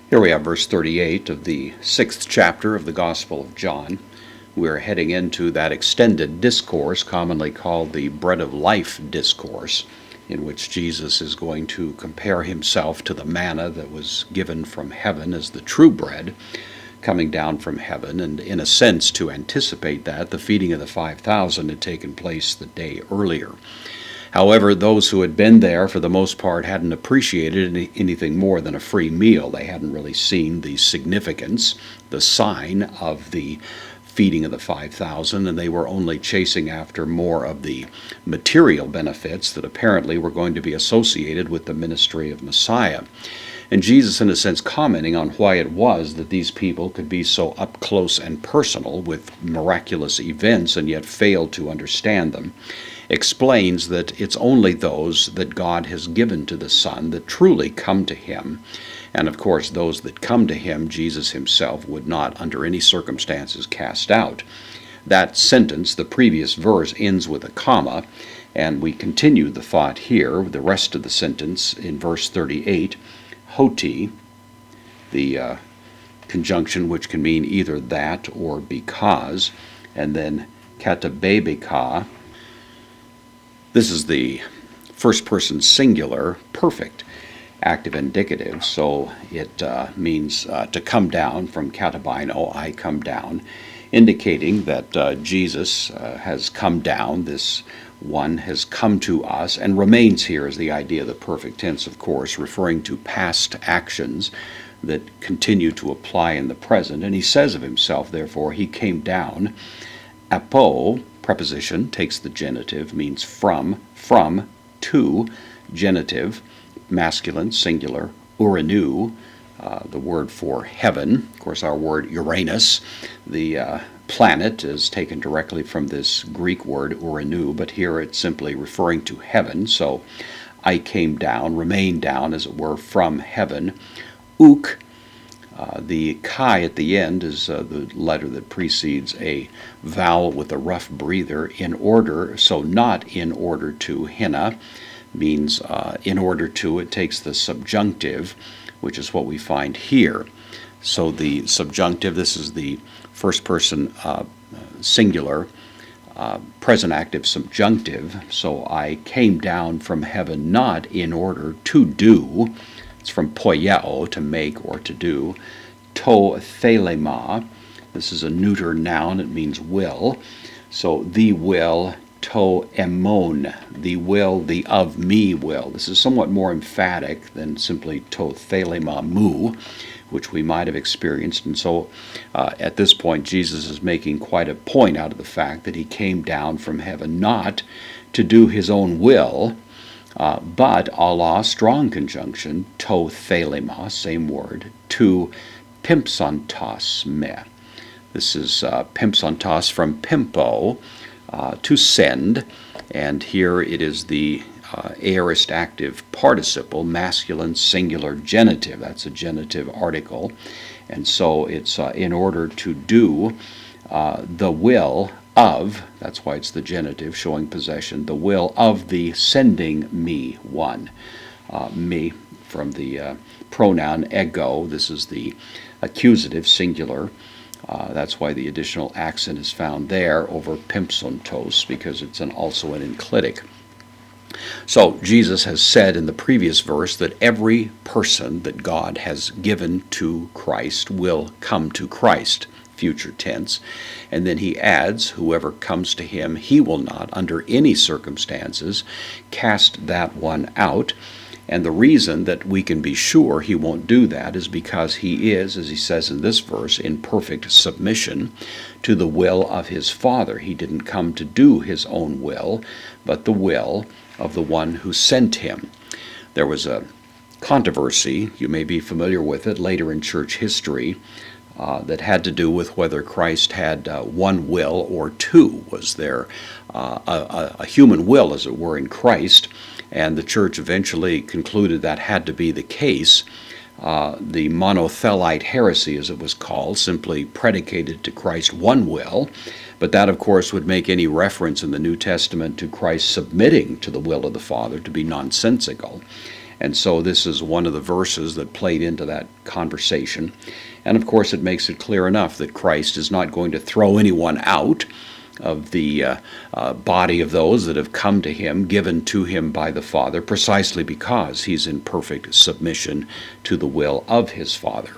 Here we have verse 38 of the 6th chapter of the Gospel of John. We're heading into that extended discourse, commonly called the Bread of Life discourse, in which Jesus is going to compare himself to the manna that was given from heaven as the true bread coming down from heaven. And in a sense, to anticipate that, the feeding of the 5,000 had taken place the day earlier. However, those who had been there, for the most part, hadn't appreciated anything more than a free meal. They hadn't really seen the significance, the sign of the feeding of the 5,000, and they were only chasing after more of the material benefits that apparently were going to be associated with the ministry of Messiah. And Jesus, in a sense, commenting on why it was that these people could be so up close and personal with miraculous events and yet fail to understand them, explains that it's only those that God has given to the Son that truly come to him. And of course, those that come to him, Jesus himself would not under any circumstances cast out. That sentence, the previous verse, ends with a comma, and we continue the thought here, the rest of the sentence in verse 38, hoti, the conjunction which can mean either that or because, and then katabebeka. This is the first person singular perfect active indicative, so it means to come down from katabino, I come down, indicating that Jesus has come down, this one has come to us, and remains here is the idea of the perfect tense, of course, referring to past actions that continue to apply in the present. And he says of himself, therefore, he came down. Apo, preposition, takes the genitive, means from, to, genitive, masculine, singular, uranu, the word for heaven. Of course, our word Uranus, the planet, is taken directly from this Greek word uranu, but here it's simply referring to heaven. So I came down, remained down, as it were, from heaven. Uk, the chi at the end is the letter that precedes a vowel with a rough breather, in order, so not in order to. Hina means in order to. It takes the subjunctive, which is what we find here. So the subjunctive, this is the first person singular, present active subjunctive. So I came down from heaven not in order to do. It's from poieo, to make or to do. To thelema, this is a neuter noun, it means will. So the will, to emon, the will, the of me will. This is somewhat more emphatic than simply to thelema mu, which we might have experienced. And so at this point, Jesus is making quite a point out of the fact that he came down from heaven not to do his own will, but Allah, strong conjunction, to thelema, same word, to pimpsantos me. This is pimpsantos from pimpo, to send, and here it is the aorist active participle, masculine singular genitive. That's a genitive article, and so it's in order to do the will of, that's why it's the genitive showing possession, the will of the sending me one. Me from the pronoun ego, this is the accusative singular. That's why the additional accent is found there over pimpsontos, because it's also an enclitic. So Jesus has said in the previous verse that every person that God has given to Christ will come to Christ, future tense. And then he adds, whoever comes to him, he will not, under any circumstances, cast that one out. And the reason that we can be sure he won't do that is because he is, as he says in this verse, in perfect submission to the will of his Father. He didn't come to do his own will, but the will of the one who sent him. There was a controversy, you may be familiar with it, later in church history, that had to do with whether Christ had one will or two. Was there a human will, as it were, in Christ? And the church eventually concluded that had to be the case. The monothelite heresy, as it was called, simply predicated to Christ one will, but that, of course, would make any reference in the New Testament to Christ submitting to the will of the Father to be nonsensical. And so this is one of the verses that played into that conversation. And of course, it makes it clear enough that Christ is not going to throw anyone out of the body of those that have come to him, given to him by the Father, precisely because he's in perfect submission to the will of his Father.